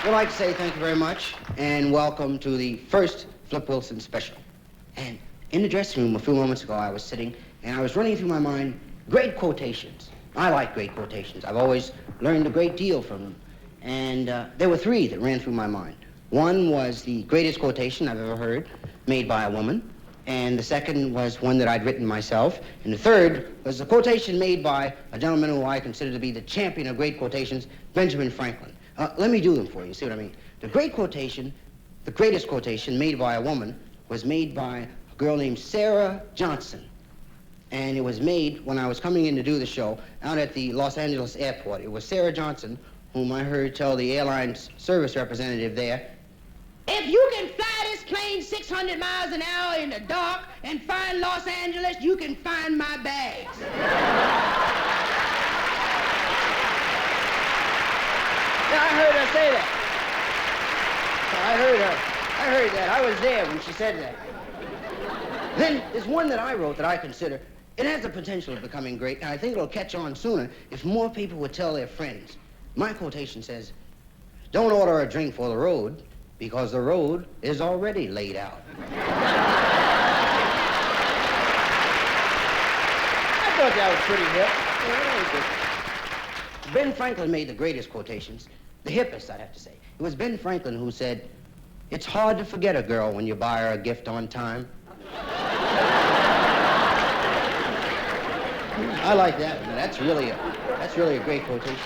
We'd like to say thank you very much and welcome to the first Flip Wilson special. And in the dressing room a few moments ago, I was sitting and I was running through my mind great quotations. I like great quotations. I've always learned a great deal from them. And there were three that ran through my mind. One was the greatest quotation I've ever heard made by a woman. And the second was one that I'd written myself. And the third was a quotation made by a gentleman who I consider to be the champion of great quotations, Benjamin Franklin. Let me do them for you, see what I mean? The greatest quotation made by a woman was made by a girl named Sarah Johnson. And it was made when I was coming in to do the show out at the Los Angeles airport. It was Sarah Johnson, whom I heard tell the airline's service representative there, "If you can fly this plane 600 miles an hour in the dark and find Los Angeles, you can find my bags." Yeah, I heard her say that. I heard that. I was there when she said that. Then there's one that I wrote that I consider, it has the potential of becoming great, and I think it'll catch on sooner if more people would tell their friends. My quotation says, "Don't order a drink for the road, because the road is already laid out." I thought that was pretty hip. Yeah, that was good. Ben Franklin made the greatest quotations, the hippest, I'd have to say. It was Ben Franklin who said, "It's hard to forget a girl when you buy her a gift on time." I like that. That's really a great quotation.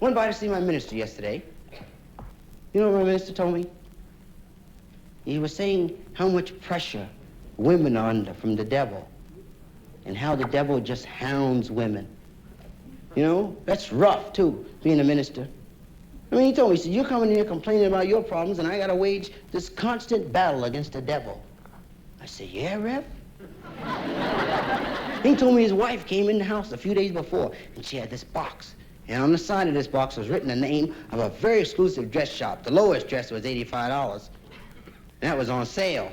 Went by to see my minister yesterday. You know what my minister told me? He was saying how much pressure women are under from the devil and how the devil just hounds women. You know, that's rough, too, being a minister. I mean, he told me, he said, "You're coming in here complaining about your problems, and I got to wage this constant battle against the devil." I said, "Yeah, Rev?" He told me his wife came in the house a few days before, and she had this box. And on the side of this box was written the name of a very exclusive dress shop. The lowest dress was $85. And that was on sale.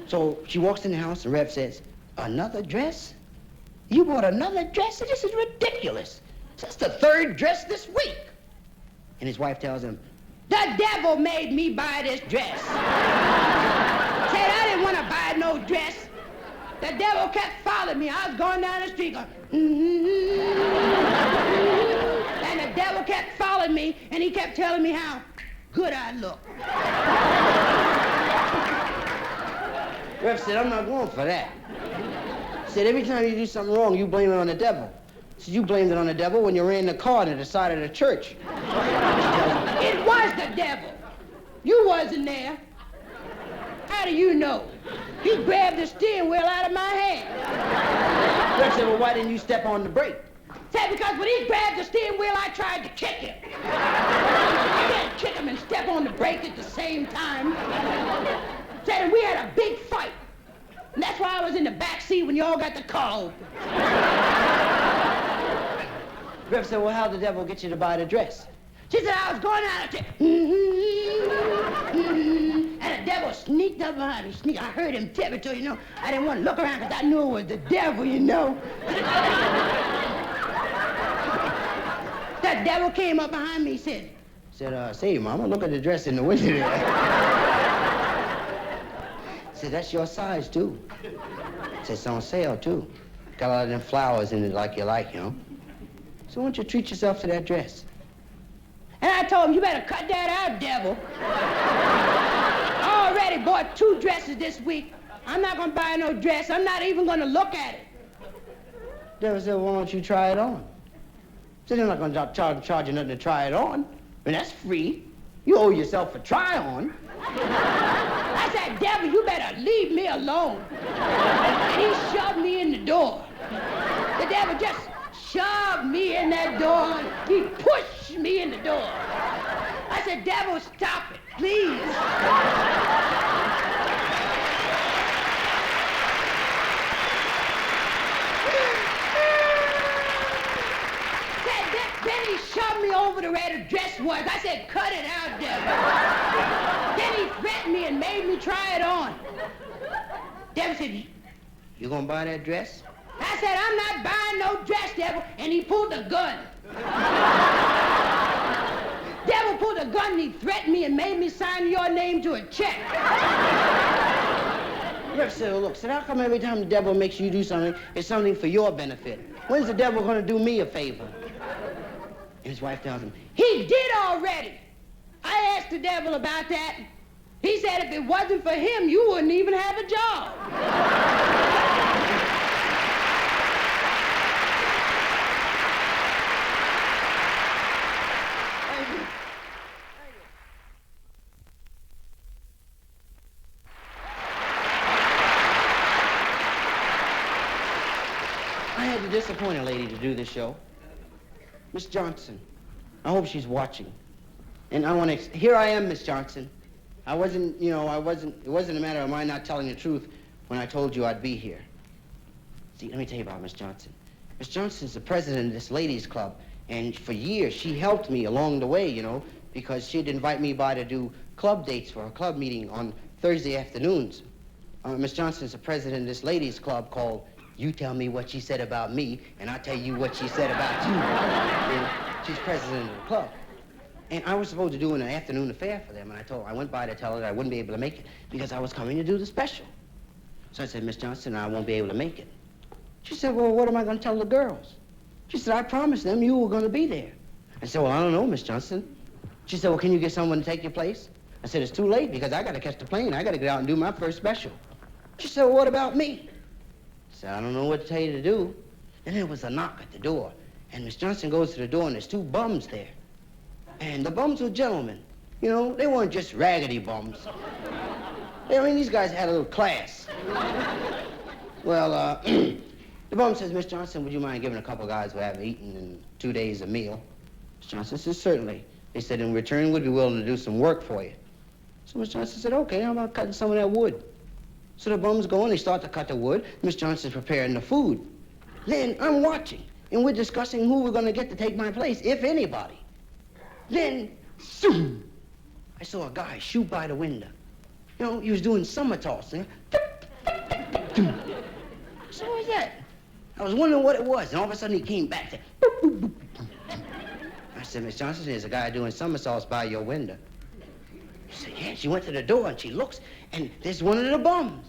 So she walks in the house, and Rev says, "Another dress? You bought another dress? This is ridiculous. That's the third dress this week." And his wife tells him, "The devil made me buy this dress." Said I didn't want to buy no dress. The devil kept following me. I was going down the street going, and the devil kept following me, and he kept telling me how good I look. Rev said, "I'm not going for that." He said, "Every time you do something wrong, you blame it on the devil." He said, "You blamed it on the devil when you ran the car to the side of the church." "It was the devil. You wasn't there." "How do you know?" "He grabbed the steering wheel out of my hand." Rev said, "Well, why didn't you step on the brake?" Said, "Because when he grabbed the steering wheel, I tried to kick him." "You can't kick him and step on the brake at the same time." Said, "And we had a big fight. And that's why I was in the back seat when you all got the car open." Rev said, "Well, how'd the devil get you to buy the dress?" She said, "I was going out there, and the devil sneaked up behind me. I heard him tiptoe, you know. I didn't want to look around because I knew it was the devil, you know. That devil came up behind me, said, "Say, Mama, look at the dress in the window there." Said, "That's your size, too." Said, "It's on sale, too. Got a lot of them flowers in it like you like, you know. So why don't you treat yourself to that dress?" And I told him, "You better cut that out, devil. I already bought 2 dresses this week. I'm not going to buy no dress. I'm not even going to look at it." The devil said, "Well, why don't you try it on?" I said, "They're not going to charge you nothing to try it on. I mean, that's free. You owe yourself a try-on." I said, "Devil, you better leave me alone." And he shoved me in the door. The devil just shoved me in that door, and he pushed me in the door. I said, "Devil, stop it, please." Then he shoved me over to where the dress was. I said, "Cut it out, devil." Then he threatened me and made me try it on. Devil said, "You gonna buy that dress?" I said, I'm not buying no dress, devil, and he pulled the gun. Devil pulled a gun and he threatened me and made me sign your name to a check. Rick said, well, look, how come every time the devil makes you do something, it's something for your benefit? When's the devil going to do me a favor? And his wife tells him, he did already. I asked the devil about that. He said if it wasn't for him, you wouldn't even have a job. I had to disappoint a lady to do this show. Miss Johnson. I hope she's watching. And I want to, here I am, Miss Johnson. It wasn't a matter of my not telling the truth when I told you I'd be here. See, let me tell you about Miss Johnson. Miss Johnson's the president of this ladies' club, and for years she helped me along the way, because she'd invite me by to do club dates for a club meeting on Thursday afternoons. Miss Johnson's the president of this ladies' club called You Tell Me What She Said About Me, and I'll tell you what she said about you. She's president of the club. And I was supposed to do an afternoon affair for them, and I went by to tell her that I wouldn't be able to make it because I was coming to do the special. So I said, Miss Johnson, I won't be able to make it. She said, well, what am I going to tell the girls? She said, I promised them you were going to be there. I said, well, I don't know, Miss Johnson. She said, well, can you get someone to take your place? I said, it's too late because I got to catch the plane. I got to get out and do my first special. She said, well, what about me? I said, I don't know what to tell you to do. Then there was a knock at the door, and Miss Johnson goes to the door, and there's two bums there. And the bums were gentlemen. They weren't just raggedy bums. These guys had a little class. Well, the bum says, Miss Johnson, would you mind giving a couple guys who haven't eaten in 2 days a meal? Miss Johnson says, certainly. They said, in return, we'd be willing to do some work for you. So Miss Johnson said, okay, how about cutting some of that wood? So the bums go and they start to cut the wood. Miss Johnson's preparing the food. Then I'm watching, and we're discussing who we're going to get to take my place, if anybody. Then, zoom, I saw a guy shoot by the window. He was doing somersaults. So what was that? I was wondering what it was, and all of a sudden he came back. Said, boop, boop, boop, boop. I said, Miss Johnson, there's a guy doing somersaults by your window. She said, yeah. She went to the door, and she looks, and there's one of the bums.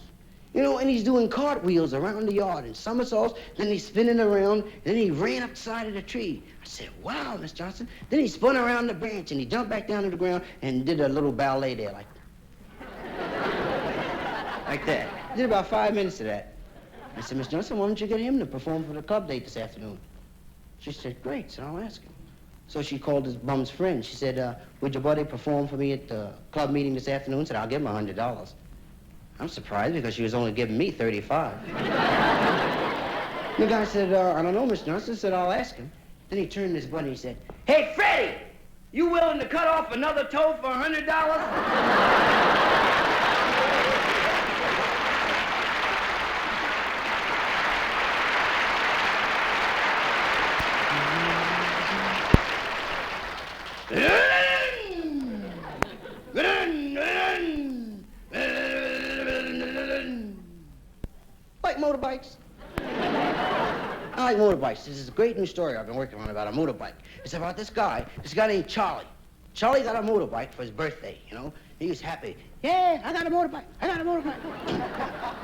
And he's doing cartwheels around the yard and somersaults. Then he's spinning around. Then he ran up the side of the tree. I said, wow, Miss Johnson. Then he spun around the branch, and he jumped back down to the ground and did a little ballet there, like that. Did about 5 minutes of that. I said, Miss Johnson, why don't you get him to perform for the club date this afternoon? She said, great, so I'll ask him. So she called his bum's friend. She said, would your buddy perform for me at the club meeting this afternoon? Said, I'll give him $100. I'm surprised because she was only giving me $35. The guy said, I don't know, Miss Johnson. Said, I'll ask him. Then he turned to his buddy and he said, hey, Freddie, you willing to cut off another toe for $100? Like motorbikes. I like motorbikes. This is a great new story I've been working on about a motorbike. It's about this guy named Charlie. Charlie got a motorbike for his birthday, He was happy. Yeah, I got a motorbike.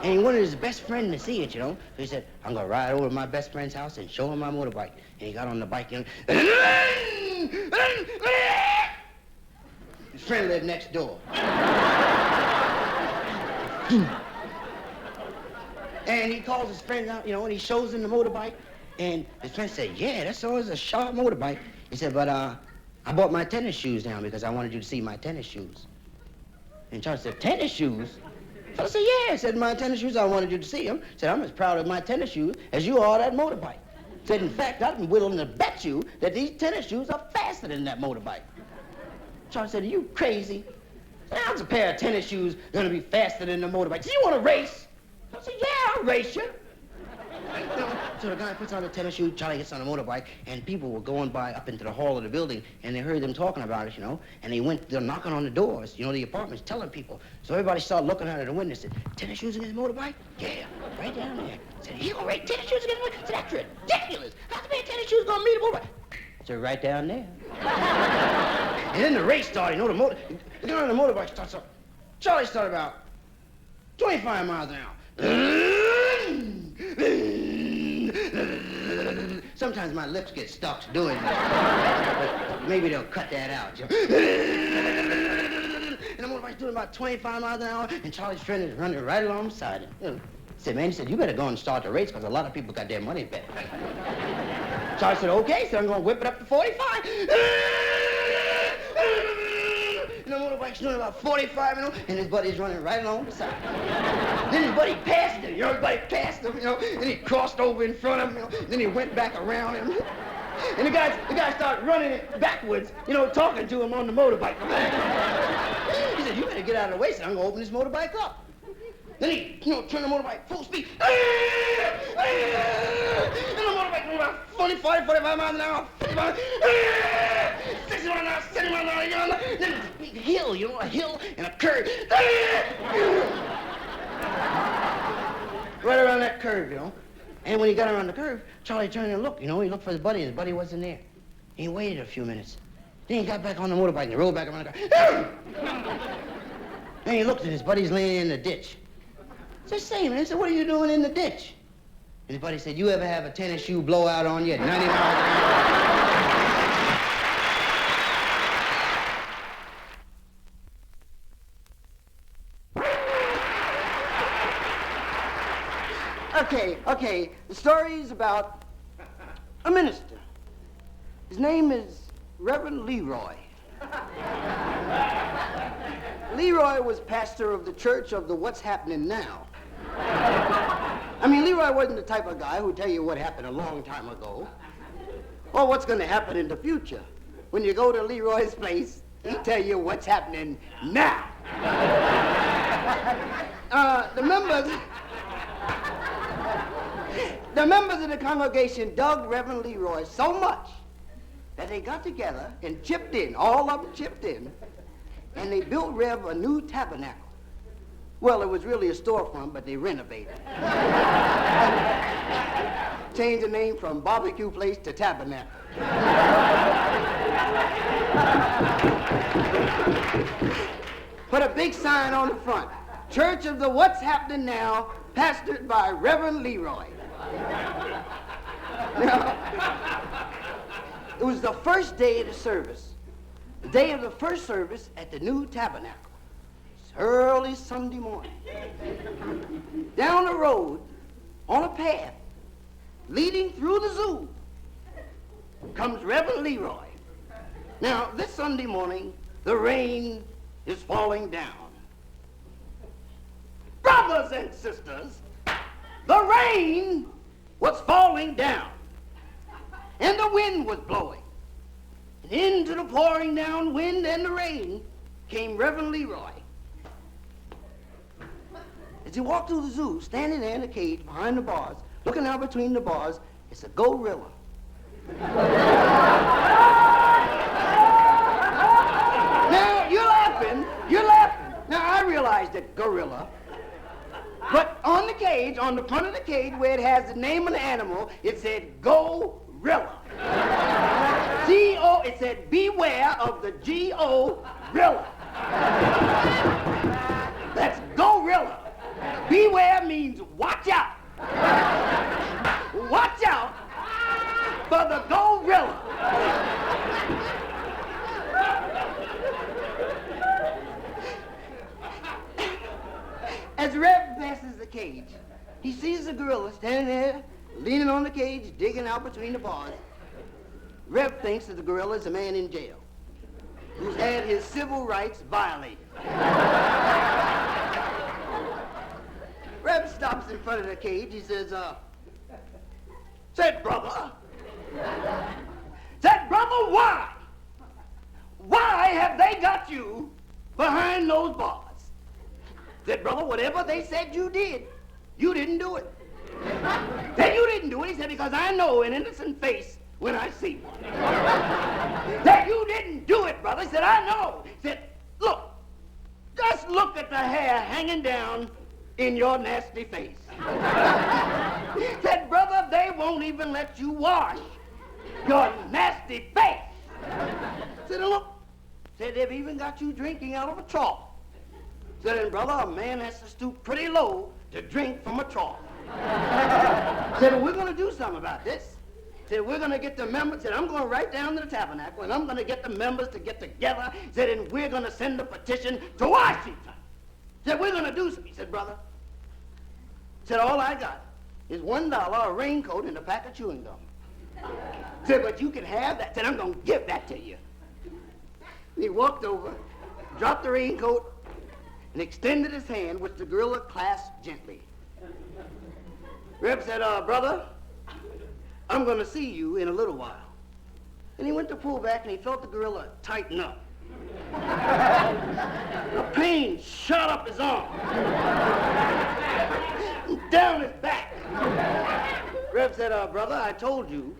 And he wanted his best friend to see it, So he said, I'm going to ride over to my best friend's house and show him my motorbike. And he got on the bike, His friend lived next door. And he calls his friend out, and he shows him the motorbike. And his friend said, yeah, that's always a sharp motorbike. He said, but I bought my tennis shoes down because I wanted you to see my tennis shoes. And Charlie said, tennis shoes? The fellow said, yeah. He said, my tennis shoes, I wanted you to see them. Said, I'm as proud of my tennis shoes as you are of that motorbike. Said, in fact, I'm willing to bet you that these tennis shoes are faster than that motorbike. Charlie said, are you crazy? How's a pair of tennis shoes going to be faster than the motorbike? Do you want to race? I said, yeah, I'll race you. So the guy puts on the tennis shoes, Charlie gets on a motorbike, and people were going by up into the hall of the building, and they heard them talking about it, and they're knocking on the doors, the apartments, telling people. So everybody started looking out of the window and said, tennis shoes against motorbike? Yeah, right down there. Said, he gonna rate tennis shoes against motorbike? Said, that's ridiculous. How's the man tennis shoes gonna meet a motorbike? So right down there. And then the race started, the guy on the motorbike starts up. Charlie started about 25 miles an hour. Sometimes my lips get stuck doing that. But maybe they'll cut that out. And the motorbike's doing about 25 miles an hour, and Charlie's friend is running right alongside him. He said, you better go and start the race, because a lot of people got their money bet. Charlie said, okay, so I'm going to whip it up to 45. And the motorbike's doing about 45, and his buddy's running right along beside him. Then his buddy passed him, his buddy passed him, then he crossed over in front of him, then he went back around him. And the guy started running backwards, talking to him on the motorbike. He said, you better get out of the way, so I'm going to open this motorbike up. Then he, turned the motorbike full speed. And the motorbike went about 40, 45 miles an hour, 50 miles, 60 miles an hour, 70 miles an hour, then a big hill, a hill and a curve. Right around that curve, And when he got around the curve, Charlie turned and looked, he looked for his buddy, and his buddy wasn't there. He waited a few minutes. Then he got back on the motorbike and he rolled back around the car. Then he looked and his buddy's laying in the ditch. Just say, man, so what are you doing in the ditch? And his buddy said, you ever have a tennis shoe blowout on you at 90 miles an hour? Okay, the story's about a minister. His name is Reverend Leroy. Leroy was pastor of the church of the What's Happening Now. Leroy wasn't the type of guy who'd tell you what happened a long time ago or what's going to happen in the future. When you go to Leroy's place, he'd tell you what's happening now. The members of the congregation dug Reverend Leroy so much that they got together and chipped in, all of them chipped in, and they built Rev a new tabernacle. Well, it was really a storefront, but they renovated it. Changed the name from barbecue place to tabernacle. Put a big sign on the front. Church of the What's Happening Now, pastored by Reverend Leroy. Now, it was the first day of the service. The day of the first service at the new tabernacle. Early Sunday morning. Down the road, on a path, leading through the zoo, comes Reverend Leroy. Now, this Sunday morning, the rain is falling down. Brothers and sisters, the rain was falling down, and the wind was blowing. And into the pouring down wind and the rain came Reverend Leroy. As he walked through the zoo, standing there in the cage behind the bars, looking out between the bars, it's a gorilla. Now, you're laughing. Now, I realize that gorilla, but on the cage, on the front of the cage where it has the name of the animal, it said Go-Rilla. G-O, it said beware of the G-O-Rilla. That's Go-Rilla. Beware means watch out. Watch out for the gorilla. As Rev passes the cage, he sees the gorilla standing there, leaning on the cage, digging out between the bars. Rev thinks that the gorilla is a man in jail who's had his civil rights violated. Rev stops in front of the cage. He says, said, brother, why? Why have they got you behind those bars? Said, brother, whatever they said you did, you didn't do it. Said, you didn't do it. He said, because I know an innocent face when I see one. Said, you didn't do it, brother. He said, I know. He said, look, just look at the hair hanging down in your nasty face. Said, brother, they won't even let you wash your nasty face. Said, look, said, they've even got you drinking out of a trough. Said, and brother, a man has to stoop pretty low to drink from a trough. Said, well, we're going to do something about this. Said, we're going to get the members. Said, I'm going right down to the tabernacle, and I'm going to get the members to get together. Said, and we're going to send a petition to Washington. Said, we're going to do something. He said, brother. Said, all I got is $1, a raincoat, and a pack of chewing gum. Said, but you can have that. Said, I'm going to give that to you. And he walked over, dropped the raincoat, and extended his hand, which the gorilla clasped gently. Reb said, brother, I'm going to see you in a little while. And he went to pull back, and he felt the gorilla tighten up. A pain shot up his arm, down his back. Reb said, brother, I told you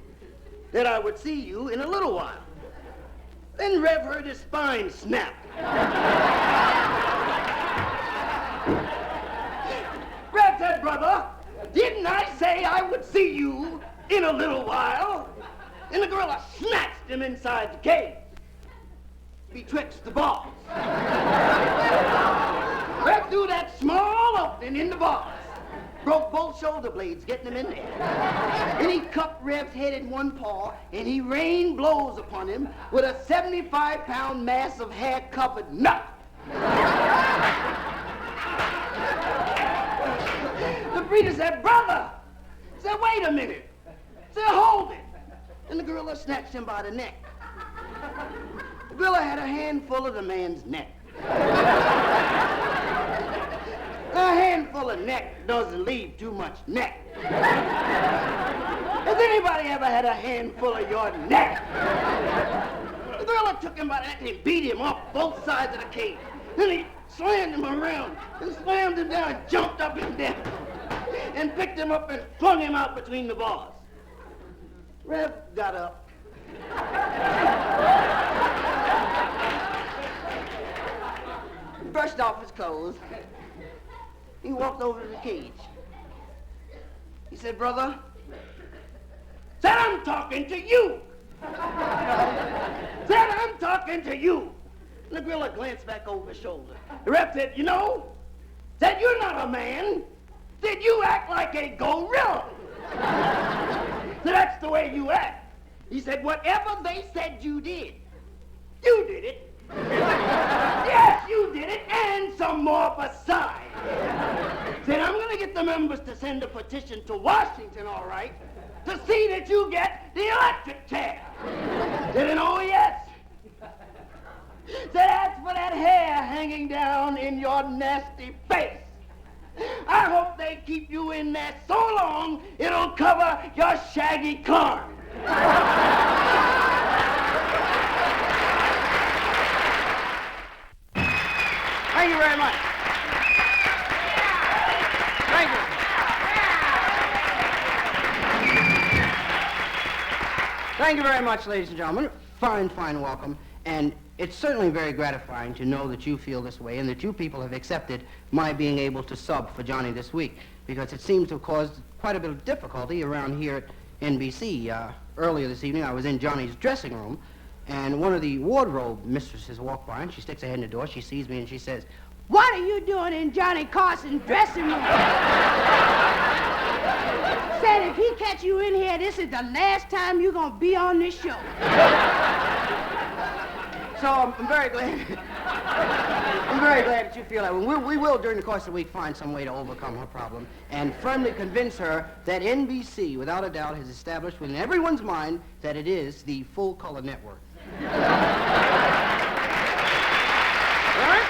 that I would see you in a little while. Then Reb heard his spine snap. Reb said, brother, didn't I say I would see you in a little while? And the gorilla snatched him inside the cage, betwixt the bars. Reb threw that small opening in the bars, broke both shoulder blades getting him in there. And he cupped Reb's head in one paw, and he rained blows upon him with a 75-pound mass of hair-covered nut. The breeder said, brother. Said, wait a minute. Said, hold it. And the gorilla snatched him by the neck. The gorilla had a handful of the man's neck. A handful of neck doesn't leave too much neck. Has anybody ever had a handful of your neck? The gorilla took him by the neck and he beat him off both sides of the cage. Then he slammed him around and slammed him down and jumped up and down and picked him up and flung him out between the bars. Reb got up. Brushed off his clothes. He walked over to the cage. He said, brother, said, I'm talking to you. Said, I'm talking to you. And the gorilla glanced back over his shoulder. The rep said, you know, said, you're not a man. Said, you act like a gorilla. So that's the way you act. He said, whatever they said you did it. Yes, you did it, and some more besides. Said, I'm going to get the members to send a petition to Washington, all right, to see that you get the electric chair. Said, and oh, yes. Said, as for that hair hanging down in your nasty face, I hope they keep you in there so long it'll cover your shaggy corn. Thank you very much. Thank you. Thank you very much, ladies and gentlemen. Fine, fine welcome. And it's certainly very gratifying to know that you feel this way and that you people have accepted my being able to sub for Johnny this week, because it seems to have caused quite a bit of difficulty around here at NBC. Earlier this evening, I was in Johnny's dressing room, and one of the wardrobe mistresses walked by, and she sticks her head in the door. She sees me, and she says, "What are you doing in Johnny Carson's dressing room?" Said, if he catch you in here, this is the last time you're going to be on this show. So I'm very glad. I'm very glad that you feel that way. We will, during the course of the week, find some way to overcome her problem and firmly convince her that NBC, without a doubt, has established within everyone's mind that it is the full-color network. All right?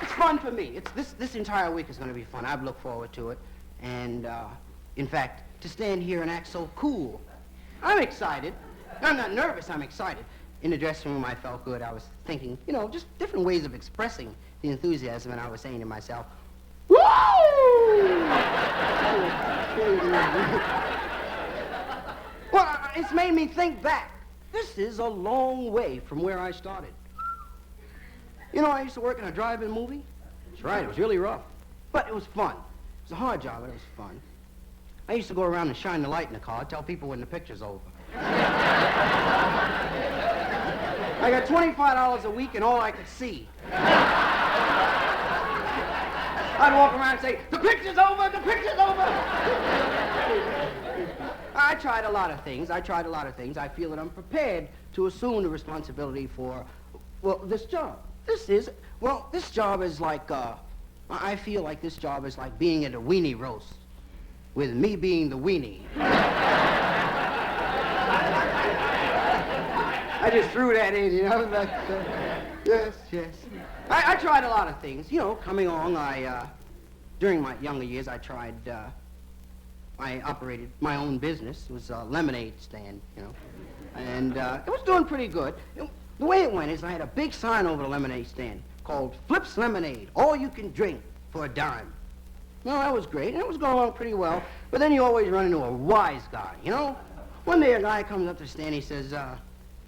It's fun for me. This entire week is going to be fun. I've looked forward to it. And, in fact, to stand here and act so cool. I'm excited. I'm not nervous, I'm excited. in the dressing room, I felt good. I was thinking, you know, just different ways of expressing the enthusiasm, and I was saying to myself, woo! Well, it's made me think back. This is a long way from where I started. You know, I used to work in a drive-in movie. That's right, it was really rough. But it was fun. It was a hard job, but it was fun. I used to go around and shine the light in the car, tell people when the picture's over. I got $25 a week and all I could see. I'd walk around and say, the picture's over, the picture's over. I tried a lot of things. I feel that I'm prepared to assume the responsibility for, well, this job. This job is like, I feel like this job is like being at a weenie roast, with me being the weenie. I just threw that in, you know. Yes. I tried a lot of things. You know, coming along, during my younger years, I operated my own business. It was a lemonade stand, you know. And it was doing pretty good. The way it went is I had a big sign over the lemonade stand called Flip's Lemonade, all you can drink for a dime. Well, that was great, and it was going along pretty well. But then you always run into a wise guy, you know. One day a guy comes up to the stand, he says,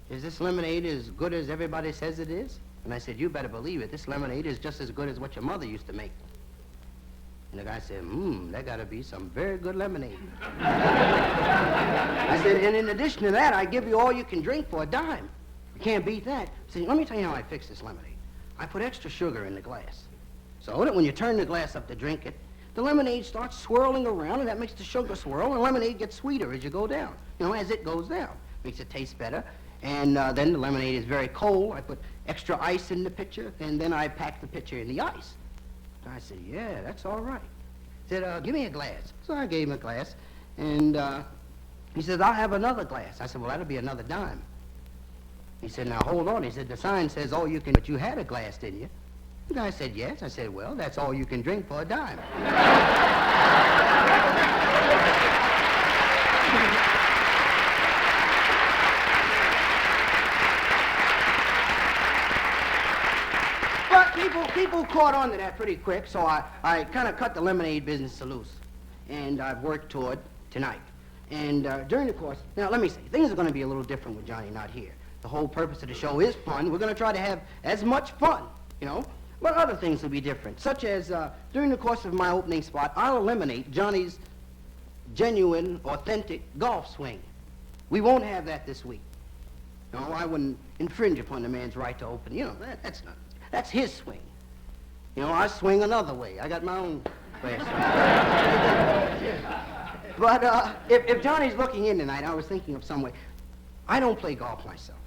is this lemonade as good as everybody says it is? And I said, you better believe it. This lemonade is just as good as what your mother used to make. And the guy said, that gotta be some very good lemonade. I said, and in addition to that, I give you all you can drink for a dime. You can't beat that. I said, let me tell you how I fix this lemonade. I put extra sugar in the glass, so that when you turn the glass up to drink it, the lemonade starts swirling around, and that makes the sugar swirl, and the lemonade gets sweeter as you go down. You know, as it goes down. Makes it taste better. And then the lemonade is very cold. I put extra ice in the pitcher, and then I pack the pitcher in the ice. So I said, yeah, that's all right. He said, give me a glass. So I gave him a glass, and he said, I'll have another glass. I said, well, that'll be another dime. He said, now, hold on. He said, the sign says all you can, but you had a glass, didn't you? The guy said, yes. I said, well, that's all you can drink for a dime. People caught on to that pretty quick, so I kind of cut the lemonade business loose. And I've worked toward tonight. And during the course, now let me say, things are going to be a little different with Johnny not here. The whole purpose of the show is fun. We're going to try to have as much fun, you know. But other things will be different, such as during the course of my opening spot, I'll eliminate Johnny's genuine, authentic golf swing. We won't have that this week. No, I wouldn't infringe upon the man's right to open. You know, that's his swing. You know, I swing another way. I got my own way of swinging. But if Johnny's looking in tonight, I was thinking of some way. I don't play golf myself.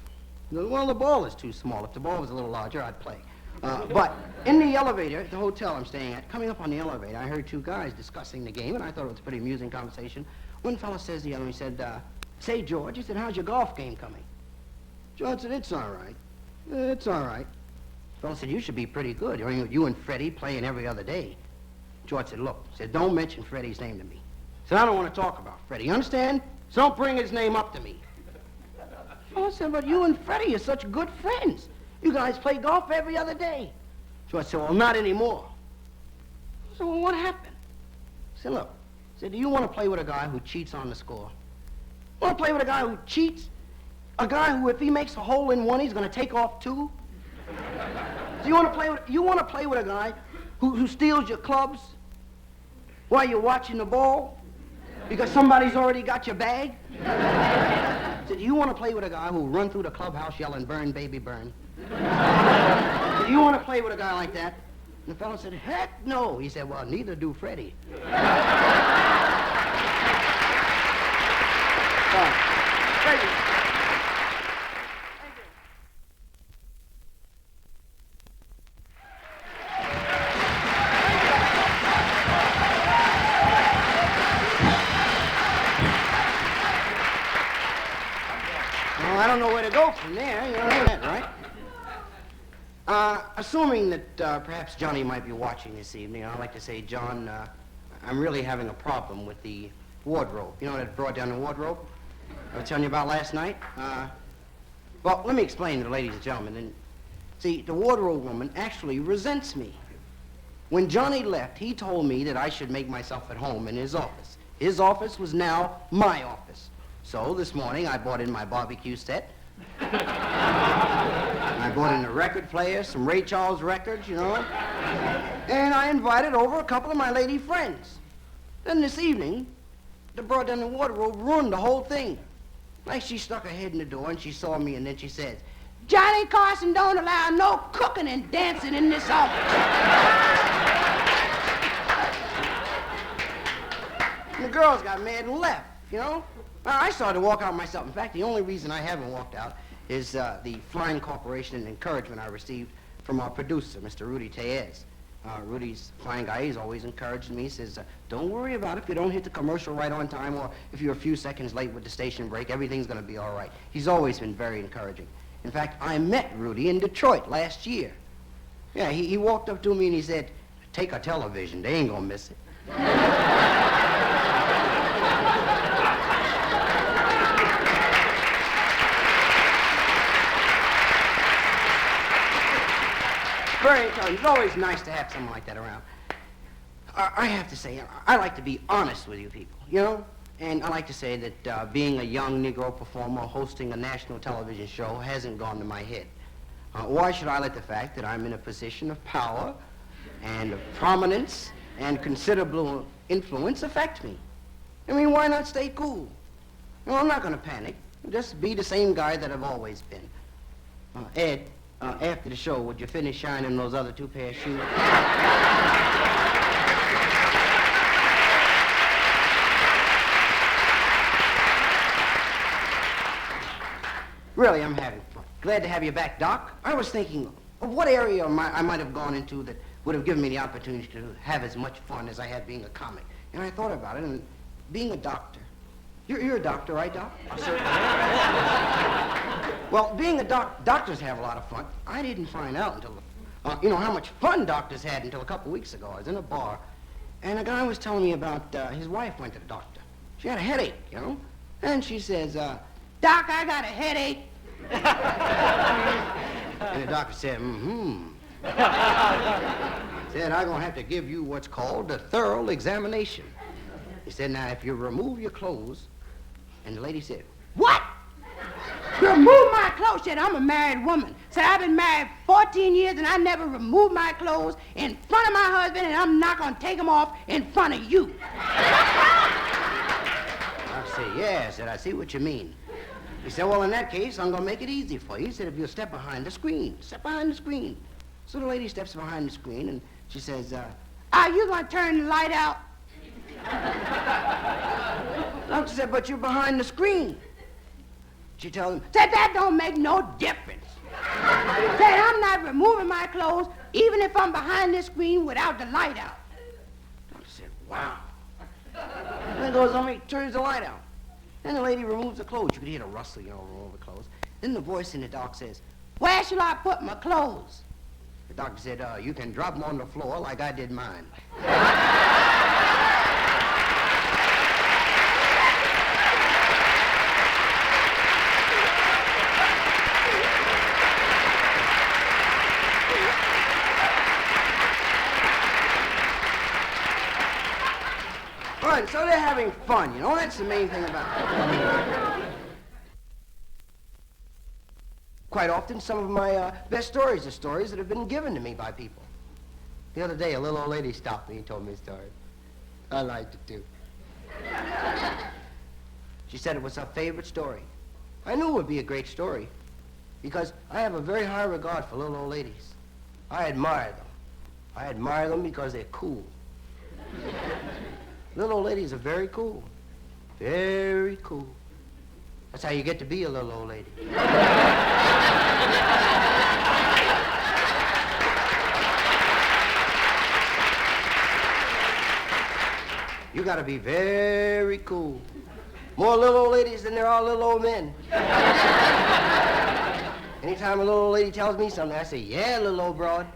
Well, the ball is too small. If the ball was a little larger, I'd play. But in the elevator at the hotel I'm staying at, coming up on the elevator, I heard two guys discussing the game, and I thought it was a pretty amusing conversation. One fellow says to the other, he said, say, George, he said, how's your golf game coming? George said, it's all right. It's all right. The fellow said, you should be pretty good. You and Freddie playing every other day. George said, look, said, don't mention Freddie's name to me. He said, I don't want to talk about Freddie. You understand? So don't bring his name up to me. I said, but you and Freddie are such good friends. You guys play golf every other day. George said, well, not anymore. I said, well, what happened? He said, look, he said, do you want to play with a guy who cheats on the score? Want to play with a guy who cheats? A guy who, if he makes a hole in one, he's going to take off two? Do you want to play with a guy who steals your clubs while you're watching the ball because somebody's already got your bag? Do you want to play with a guy who'll run through the clubhouse yelling, burn, baby, burn? Do you want to play with a guy like that? And the fellow said, heck no. He said, well, neither do Freddie. Thank you. I don't know where to go from there, you know that, right? Assuming that perhaps Johnny might be watching this evening, I'd like to say, John, I'm really having a problem with the wardrobe. You know that brought down the wardrobe I was telling you about last night? Well, let me explain to the ladies and gentlemen. And see, the wardrobe woman actually resents me. When Johnny left, he told me that I should make myself at home in his office. His office was now my office. So this morning, I brought in my barbecue set. I brought in a record player, some Ray Charles records, you know. And I invited over a couple of my lady friends. Then this evening, the broad down the wardrobe ruined the whole thing. Like she stuck her head in the door and she saw me and then she said, "Johnny Carson don't allow no cooking and dancing in this office." And the girls got mad and left, you know. I started to walk out myself. In fact, the only reason I haven't walked out is the flying corporation and encouragement I received from our producer, Mr. Rudy Tellez. Rudy's a fine guy. He's always encouraging me. He says, don't worry about it. If you don't hit the commercial right on time or if you're a few seconds late with the station break, everything's going to be all right. He's always been very encouraging. In fact, I met Rudy in Detroit last year. Yeah, he walked up to me and he said, "Take a television. They ain't going to miss it." Very encouraging. It's always nice to have someone like that around. I have to say, I like to be honest with you people, you know? And I like to say that being a young Negro performer hosting a national television show hasn't gone to my head. Why should I let the fact that I'm in a position of power and of prominence and considerable influence affect me? I mean, why not stay cool? Well, I'm not going to panic. Just be the same guy that I've always been. Ed, after the show, would you finish shining those other two pair of shoes? Really, I'm having fun. Glad to have you back, Doc. I was thinking of what area I might have gone into that would have given me the opportunity to have as much fun as I had being a comic. And I thought about it, and being a doctor. You're a doctor, right, Doc? I certainly am. Well, being a doctors have a lot of fun. I didn't find out until, you know, how much fun doctors had until a couple weeks ago. I was in a bar, and a guy was telling me about his wife went to the doctor. She had a headache, you know, and she says, "Doc, I got a headache." And the doctor said, Said, "I'm going to have to give you what's called a thorough examination." He said, "Now, if you remove your clothes," and the lady said, "What? Remove my clothes?" Said, "I'm a married woman." Said, "I've been married 14 years and I never removed my clothes in front of my husband, and I'm not going to take them off in front of you." I said, "Yeah," I said, "I see what you mean." He said, "Well, in that case, I'm going to make it easy for you." He said, "If you'll step behind the screen, step behind the screen." So the lady steps behind the screen, and she says, "Are you going to turn the light out?" The doctor said, "But you're behind the screen." She tells him, said, "That don't make no difference." Said, "I'm not removing my clothes, even if I'm behind this screen without the light out." The doctor said, "Wow." And then goes on, he turns the light out. Then the lady removes the clothes. You could hear the rustle, you know, remove the clothes. Then the voice in the dark says, "Where shall I put my clothes?" The doctor said, "You can drop them on the floor like I did mine." Right, so they're having fun, you know, that's the main thing about it. Quite often, some of my best stories are stories that have been given to me by people. The other day, a little old lady stopped me and told me a story. I liked it, too. She said it was her favorite story. I knew it would be a great story because I have a very high regard for little old ladies. I admire them. I admire them because they're cool. Little old ladies are very cool. Very cool. That's how you get to be a little old lady. You gotta be very cool. More little old ladies than there are little old men. Anytime a little old lady tells me something, I say, "Yeah, little old broad."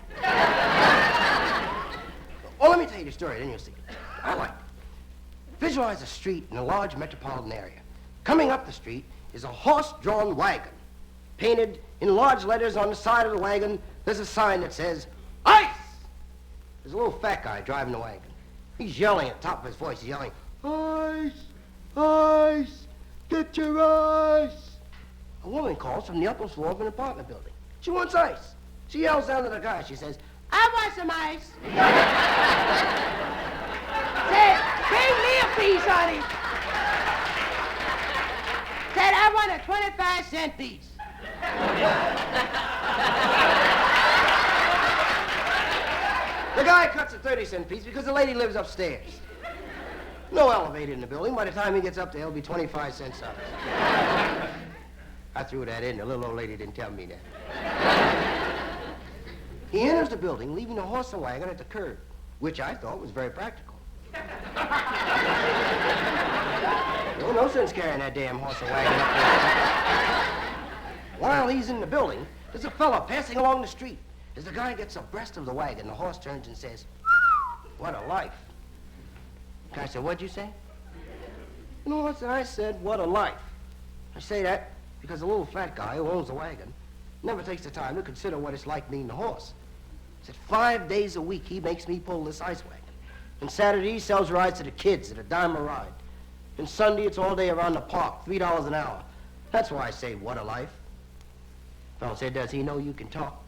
Well, let me tell you the story, then you'll see. I like it. Visualize a street in a large metropolitan area. Coming up the street is a horse-drawn wagon. painted in large letters on the side of the wagon, there's a sign that says, "Ice!" There's a little fat guy driving the wagon. He's yelling at the top of his voice. He's yelling, "Ice! Ice! Get your ice!" A woman calls from the upper floor of an apartment building. She wants ice. She yells down to the guy. She says, "I want some ice." Said, "Bring me a piece, honey." Said, "I want a 25-cent piece." The guy cuts a 30-cent piece because the lady lives upstairs. No elevator in the building. By the time he gets up there, it'll be 25 cents up. I threw that in. The little old lady didn't tell me that. He enters the building, leaving the horse and wagon at the curb, which I thought was very practical. No sense carrying that damn horse and wagon up there. While he's in the building, there's a fella passing along the street. As the guy gets abreast of the wagon, the horse turns and says, "What a life." I said, "What'd you say?" "You know what I said? What a life." I say that because the little fat guy who owns the wagon never takes the time to consider what it's like being the horse. He said 5 days a week he makes me pull this ice wagon. And Saturday he sells rides to the kids at a dime a ride. And Sunday it's all day around the park, $3 an hour. That's why I say, what a life. The fellow said, "Does he know you can talk?"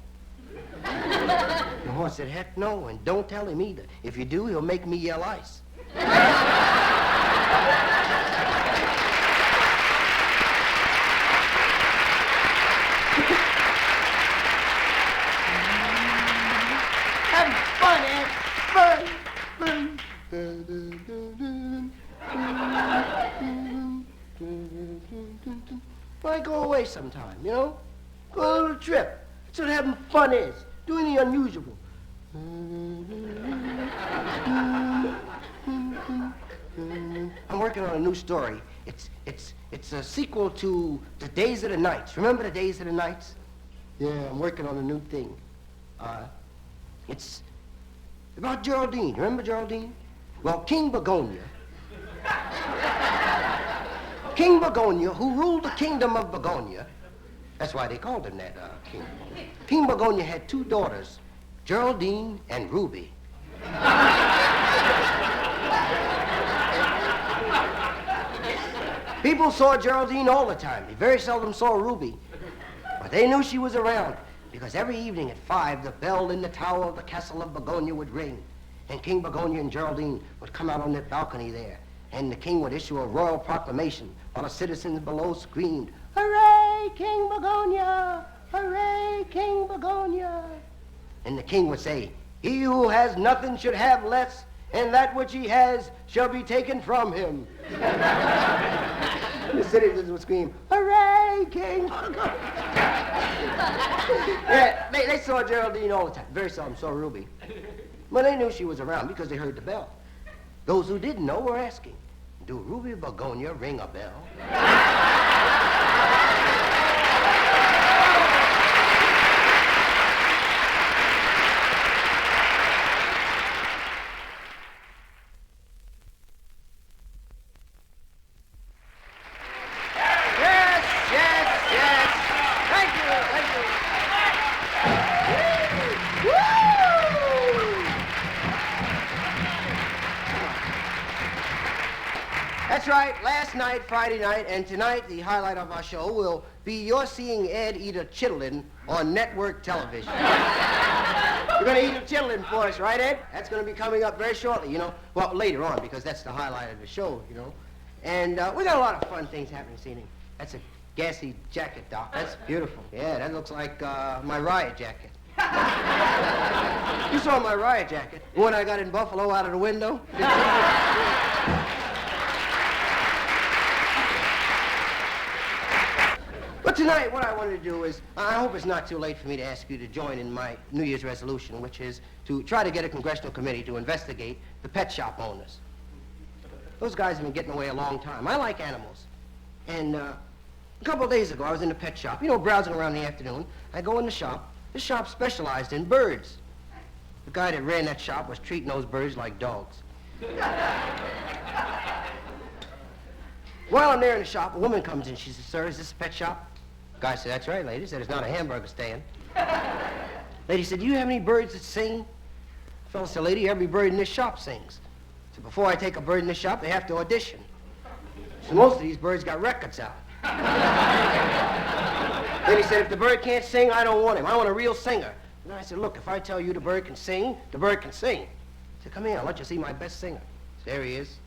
The horse said, "Heck no, and don't tell him either. If you do, he'll make me yell ice." Having fun, Ed. Fun. Why go away sometime, you know? Go on a little trip. That's what having fun is. Doing the unusual. I'm working on a new story. It's a sequel to The Days of the Nights. Remember The Days of the Nights? Yeah, I'm working on a new thing. It's about Geraldine. Remember Geraldine? Well, King Begonia, who ruled the kingdom of Begonia, that's why they called him that, King. King Begonia had 2 daughters, Geraldine and Ruby. People saw Geraldine all the time. They very seldom saw Ruby. But they knew she was around because every evening at 5, the bell in the tower of the castle of Begonia would ring. And King Begonia and Geraldine would come out on their balcony there. And the king would issue a royal proclamation while the citizens below screamed, "Hooray, King Begonia! Hooray, King Begonia!" And the king would say, "He who has nothing should have less, and that which he has shall be taken from him." The citizens would scream, "Hooray, King Begonia!" Yeah, they saw Geraldine all the time. Very seldom saw Ruby. But they knew she was around because they heard the bell. Those who didn't know were asking, "Do Ruby Begonia ring a bell?" Yes. Thank you. Woo! That's right, last night, Friday night, and tonight, the highlight of our show will be your seeing Ed eat a chitlin on network television. You're going to eat a chitlin for us, right, Ed? That's going to be coming up very shortly, you know. Well, later on, because that's the highlight of the show, you know. And we got a lot of fun things happening this evening. That's a gassy jacket, Doc. That's beautiful. Yeah, that looks like my riot jacket. You saw my riot jacket, the one I got in Buffalo out of the window? But tonight, what I wanted to do is, I hope it's not too late for me to ask you to join in my New Year's resolution, which is to try to get a congressional committee to investigate the pet shop owners. Those guys have been getting away a long time. I like animals. And a couple of days ago, I was in the pet shop, you know, browsing around in the afternoon. I go in the shop. This shop specialized in birds. The guy that ran that shop was treating those birds like dogs. While I'm there in the shop, a woman comes in. She says, "Sir, is this a pet shop?" The Guy said, that's right, lady. Said, it's not a hamburger stand. Lady said, do you have any birds that sing? Fellow said, lady, every bird in this shop sings. So before I take a bird in this shop, they have to audition. So most of these birds got records out. Lady said, if the bird can't sing, I don't want him. I want a real singer. And I said, look, if I tell you the bird can sing, the bird can sing. I said, come here, I'll let you see my best singer. So there he is.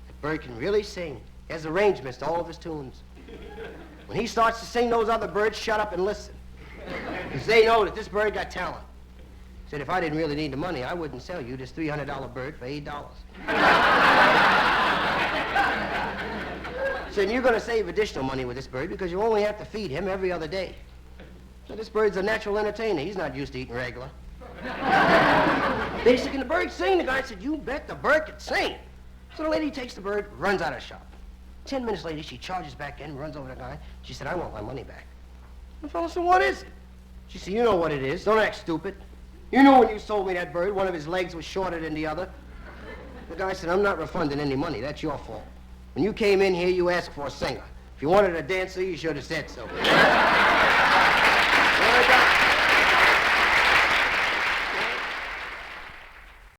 The bird can really sing. He has arrangements to all of his tunes. When he starts to sing, those other birds shut up and listen. Because they know that this bird got talent. Said, if I didn't really need the money, I wouldn't sell you this $300 bird for $8. Said, you're going to save additional money with this bird because you only have to feed him every other day. So this bird's a natural entertainer. He's not used to eating regular. They said, can the bird sing? The guy said, you bet the bird can sing. So the lady takes the bird, runs out of the shop. 10 minutes later, she charges back in, runs over to the guy. She said, I want my money back. The fellow said, what is it? She said, you know what it is. Don't act stupid. You know when you sold me that bird, one of his legs was shorter than the other. The guy said, I'm not refunding any money. That's your fault. When you came in here, you asked for a singer. If you wanted a dancer, you should have said so.